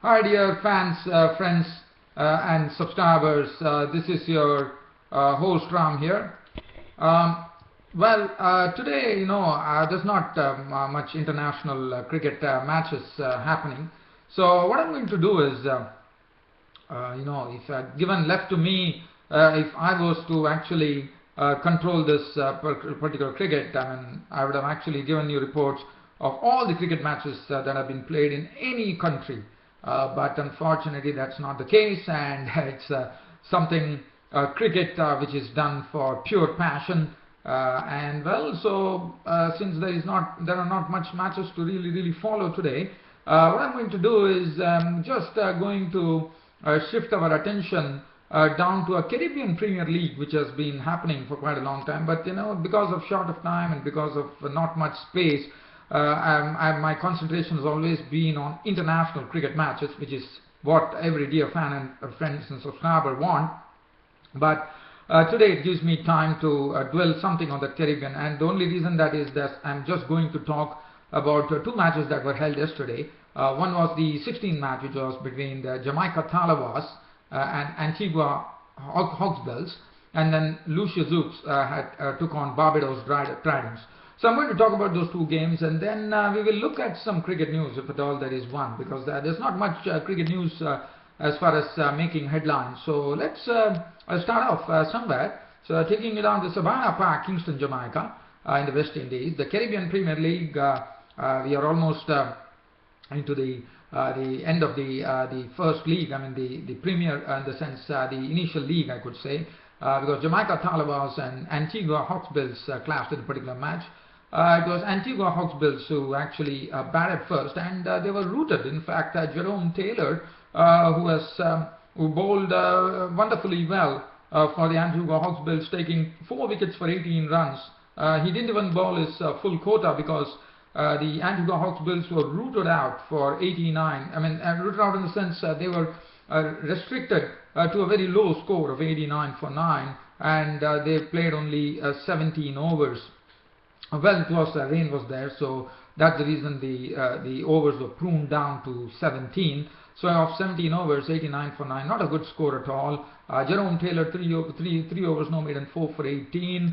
Hi dear fans, friends and subscribers, this is your host Ram here. Today, there's not much international cricket matches happening. So what I'm going to do is, if given left to me, if I was to actually control this particular cricket, I would have actually given you reports of all the cricket matches that have been played in any country. But unfortunately that's not the case, and it's something cricket which is done for pure passion, since there are not much matches to really follow today, what I'm going to do is just going to shift our attention down to a Caribbean Premier League which has been happening for quite a long time, but because of short of time and because of not much space, my concentration has always been on international cricket matches, which is what every dear fan and friends and subscriber want. But today it gives me time to dwell something on the Caribbean, and the only reason that is that I'm just going to talk about two matches that were held yesterday. One was the 16th match, which was between the Jamaica Tallawahs and Antigua Hawksbills, and then Lucia zouks took on Barbados tridents. So I'm going to talk about those two games, and then we will look at some cricket news, if at all there is one, because there's not much cricket news as far as making headlines. So let's start off somewhere. So taking you down to Savannah Park, Kingston, Jamaica, in the West Indies, the Caribbean Premier League. We are almost into the end of the first league. The Premier, in the sense the initial league, I could say, because Jamaica Tallawahs and Antigua Hawksbills clashed in a particular match. It was Antigua Hawksbills who actually batted first, and they were rooted. In fact, Jerome Taylor, who bowled wonderfully well for the Antigua Hawksbills, taking 4 wickets for 18 runs. He didn't even bowl his full quota because the Antigua Hawksbills were rooted out for 89. Rooted out in the sense they were restricted to a very low score of 89 for 9, and they played only 17 overs. Well, it was rain was there, so that's the reason the overs were pruned down to 17. So of 17 overs, 89 for 9, not a good score at all. Jerome Taylor, 3 overs, no maiden, 4 for 18.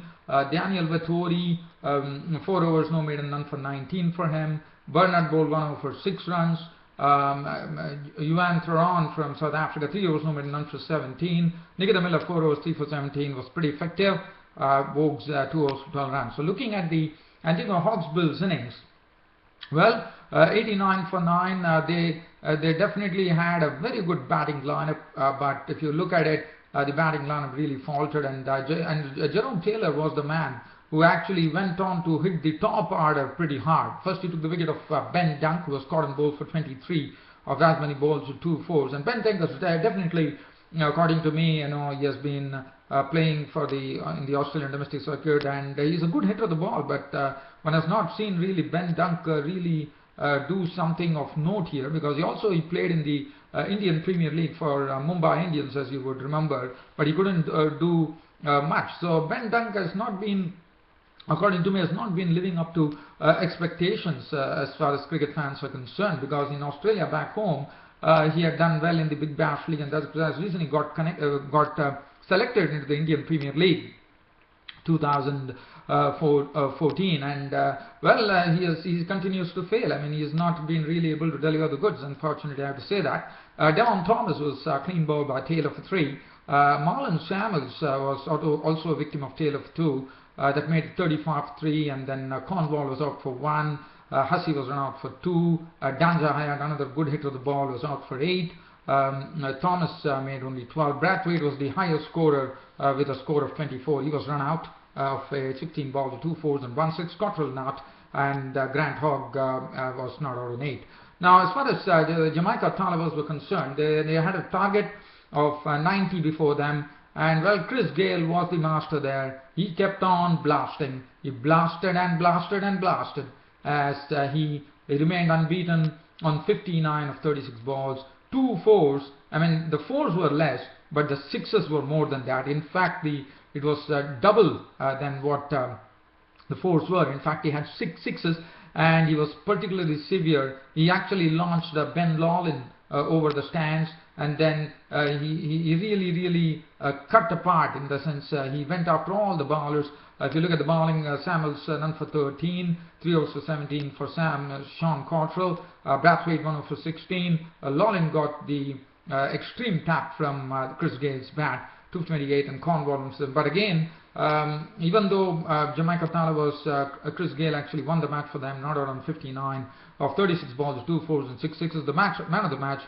Daniel Vettori, 4 overs, no maiden, none for 19 for him. Bernard bowled 1 over for 6 runs. Yuan Theron from South Africa, 3 overs, no maiden, none for 17. Nikita Miller, 4 overs, 3 for 17, was pretty effective. Bogues 2 overs for 12 runs. So looking at the Antigua Hawksbills innings, well, 89 for 9, they definitely had a very good batting lineup, but if you look at it, the batting lineup really faltered, and Jerome Taylor was the man who actually went on to hit the top order pretty hard. First he took the wicket of Ben Dunk, who was caught on bowl for 23 of as many balls with 2 fours, and Ben Dunk is definitely, according to me, he has been playing for in the Australian domestic circuit, and he's a good hitter of the ball, but one has not seen really Ben Dunk really do something of note here, because he played in the Indian Premier League for Mumbai Indians, as you would remember, but he couldn't do much. So Ben Dunk has not been, according to me, has not been living up to expectations as far as cricket fans are concerned, because in Australia back home he had done well in the Big Bash League, and that's the reason he got selected into the Indian Premier League 2014, and he continues to fail. He has not been really able to deliver the goods, unfortunately, I have to say that. Devon Thomas was clean bowled by Taylor for 3. Marlon Samuels was also a victim of Taylor for 2, that made it 35 for 3, and then Cornwall was out for 1. Hussey was run out for 2. Danja Hayat, another good hitter of the ball, was out for 8. Thomas made only 12. Brathwaite was the highest scorer with a score of 24. He was run out of 16 balls with 2 fours and 1 6. Cottrell not, and Grant Hogg was not out in 8. Now, as far as the Jamaica Tallawahs were concerned, they had a target of 90 before them, and well, Chris Gale was the master there. He kept on blasting. He blasted and blasted and blasted as he remained unbeaten on 59 of 36 balls. 2 fours. The fours were less, but the sixes were more than that. In fact, it was double than what the fours were. In fact, he had 6 sixes, and he was particularly severe. He actually launched Ben Lawlin over the stands, and then he really cut apart, in the sense he went after all the bowlers. If you look at the bowling, Samuels none for 13, 3 overs for 17 for Sean Cottrell, Brathwaite 1 over for 16. Lawlin got the extreme tap from Chris Gale's bat, 228, and Cornwall. But again, even though Jamaica Tallawahs, Chris Gale actually won the match for them, not out on 59 of 36 balls, 2 fours and 6 sixes. The man of the match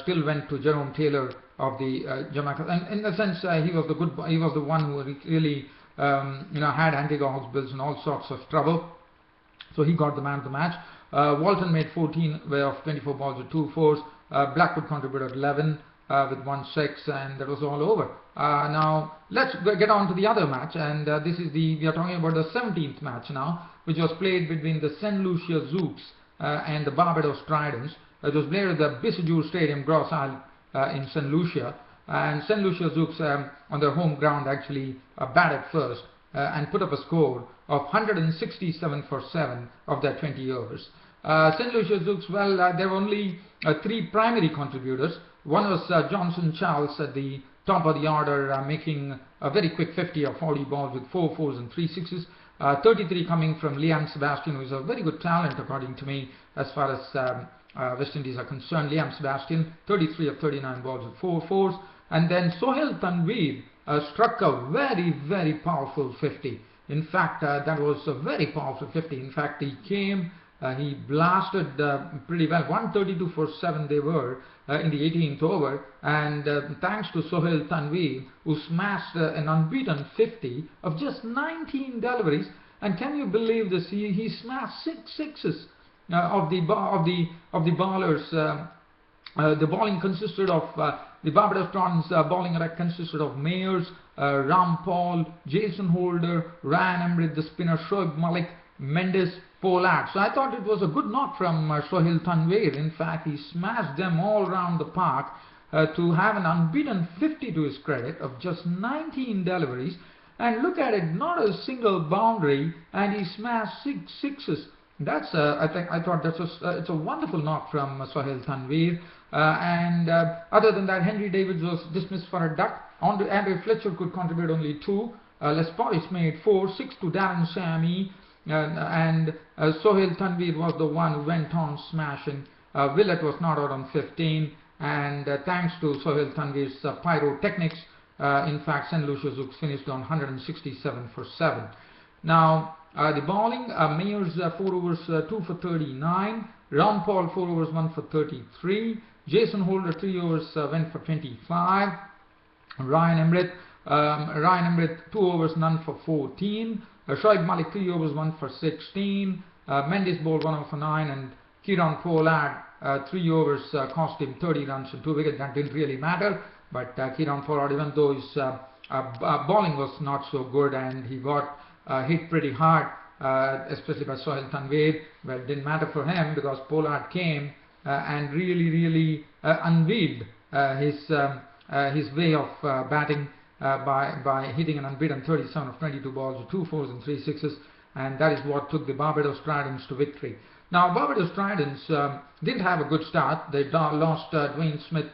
still went to Jerome Taylor of the Jamaica, and in the sense he was the one who really had antigua hawksbills in all sorts of trouble. So he got the man of the match. Walton made 14 of 24 balls with 2 fours. Blackwood contributed 11 with 1 6, and that was all over. Now let's get on to the other match, and we are talking about the 17th match now, which was played between the St Lucia Zouks and the Barbados Tridents. It was played at the Bissajour Stadium, Gross Isle in St Lucia, and St Lucia Zouks on their home ground actually batted first and put up a score of 167 for 7 of their 20 overs. St Lucia Zouks, well, there were only 3 primary contributors. One was Johnson Charles at the top of the order, making a very quick 50 of 40 balls with 4 fours and 3 sixes. 33 coming from Liam Sebastian, who is a very good talent according to me as far as West Indies are concerned. Liam Sebastian, 33 of 39 balls with 4 fours. And then Sohail Tanveer struck a very powerful 50. In fact, that was a very powerful 50. In fact, he blasted pretty well. 132 for 7 they were in the 18th over, and thanks to Sohail Tanveer, who smashed an unbeaten 50 of just 19 deliveries. And can you believe this? He smashed 6 sixes of the bowlers. The bowling consisted of the Barbados Tridents bowling attack consisted of Mayers, Rampal, Jason Holder, Ryan Emrit, the spinner Shoaib Malik, Mendes, Pollard. So I thought it was a good knock from Sohail Tanveer. In fact, he smashed them all around the park to have an unbeaten 50 to his credit of just 19 deliveries. And look at it, not a single boundary, and he smashed 6 sixes. That's I thought it's a wonderful knock from Sohail Tanveer. And other than that, Henry Davids was dismissed for a duck. Andre Fletcher could contribute only 2. Les Paulis made 4, 6 to Darren Sammy. And Sohail Tanveer was the one who went on smashing. Willett was not out on 15, and thanks to Sohail Tanveer's pyrotechnics, in fact, St Lucia Zouks finished on 167 for 7. Now the bowling, Mayers 4 overs 2 for 39, Rampal 4 overs 1 for 33, Jason Holder 3 overs went for 25, Ryan Emrit 2 overs none for 14. Shoaib Malik 3 overs 1 for 16. Mendes bowled 1 over for 9, and Kieran Pollard 3 overs cost him 30 runs and 2 wickets. That didn't really matter, but Kieran Pollard, even though his bowling was not so good and he got hit pretty hard, especially by Sohail Tanveer, well, it didn't matter for him because Pollard came and really unveiled his way of batting. By hitting an unbeaten 37 of 22 balls with 2 fours and 3 sixes, and that is what took the Barbados Tridents to victory. Now Barbados Tridents didn't have a good start. They lost Dwayne Smith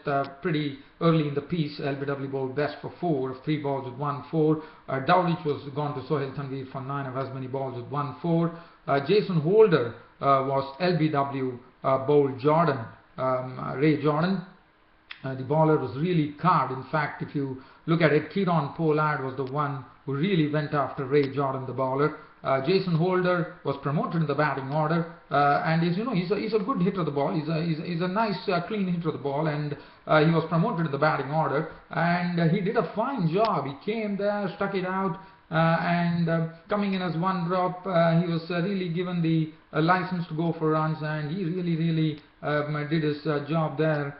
pretty early in the piece. LBW bowled best for 4 of 3 balls with 1 4. Dowditch was gone to Sohail Tanveer for 9 of as many balls with 1 4. Jason Holder was LBW bowled Ray Jordan. The bowler was really carved. In fact, if you look at it, Kieran Pollard was the one who really went after Ray Jordan, the bowler. Jason Holder was promoted in the batting order, and he's a good hitter of the ball. He's a nice clean hitter of the ball, and he was promoted in the batting order, and he did a fine job. He came there, stuck it out, and coming in as 1 drop, he was really given the license to go for runs, and he really did his job there.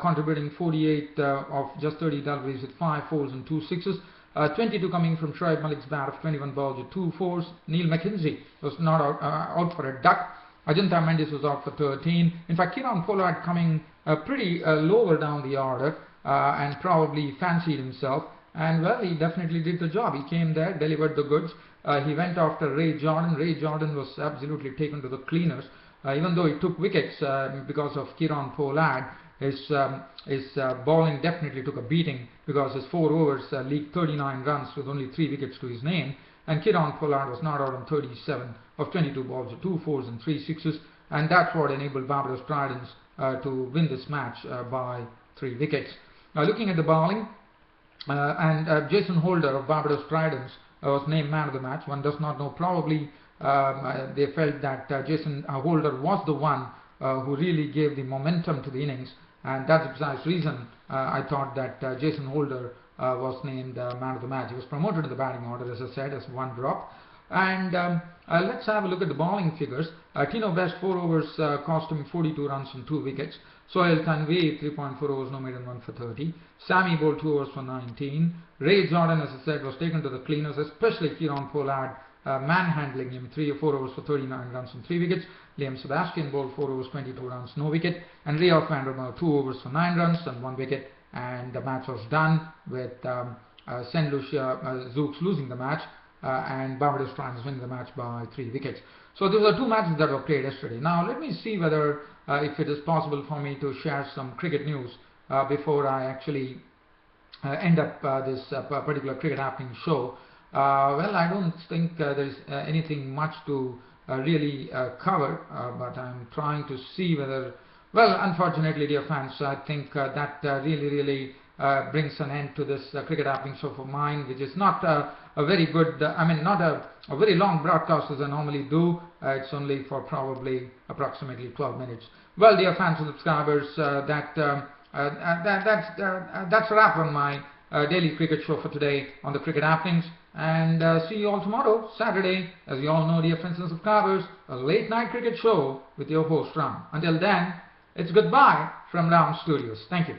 Contributing 48 of just 30 deliveries with 5 fours and 2 sixes. 22 coming from Shoaib Malik's bat of 21 balls with 2 fours. Neil McKenzie was not out for a duck. Ajanta Mendes was out for 13. In fact, Kieran Pollard coming pretty lower down the order and probably fancied himself. And well, he definitely did the job. He came there, delivered the goods. he went after Ray Jordan. Ray Jordan was absolutely taken to the cleaners. Even though he took wickets because of Kieron Pollard, his bowling definitely took a beating because his 4 overs leaked 39 runs with only 3 wickets to his name. And Kieron Pollard was not out on 37 of 22 balls with 2 fours and 3 sixes, and that's what enabled Barbados Tridents to win this match by 3 wickets. Now looking at the bowling, Jason Holder of Barbados Tridents was named man of the match. One does not know, probably they felt that Jason Holder was the one who really gave the momentum to the innings, and that's the precise reason I thought that Jason Holder was named man of the match. He was promoted to the batting order, as I said, as 1 drop. And let's have a look at the bowling figures. Tino Best 4 overs cost him 42 runs and 2 wickets. Sohail Tanvi 3.4 overs, no maiden 1 for 30. Sammy bowled 2 overs for 19. Ray Jordan, as I said, was taken to the cleaners, especially Kieron Pollard manhandling him 3 or 4 overs for 39 runs and 3 wickets. Liam Sebastian bowled 4 overs, 22 runs, no wicket. And Rio van der Merwe 2 overs for 9 runs and 1 wicket. And the match was done with St Lucia Zouks losing the match and Barbados Tridents winning the match by 3 wickets. So those are 2 matches that were played yesterday. Now let me see whether if it is possible for me to share some cricket news before I actually end up this particular cricket happening show. Well, I don't think there is anything much to really cover, but I'm trying to see whether, well, unfortunately, dear fans, I think that really brings an end to this cricket happening show for mine, which is not a very good, not a very long broadcast as I normally do. It's only for probably approximately 12 minutes. Well, dear fans and subscribers, that's a wrap on my daily cricket show for today on the cricket happenings. And see you all tomorrow, Saturday, as you all know, dear friends and subscribers, a late night cricket show with your host Ram. Until then, it's goodbye from Ram Studios. Thank you.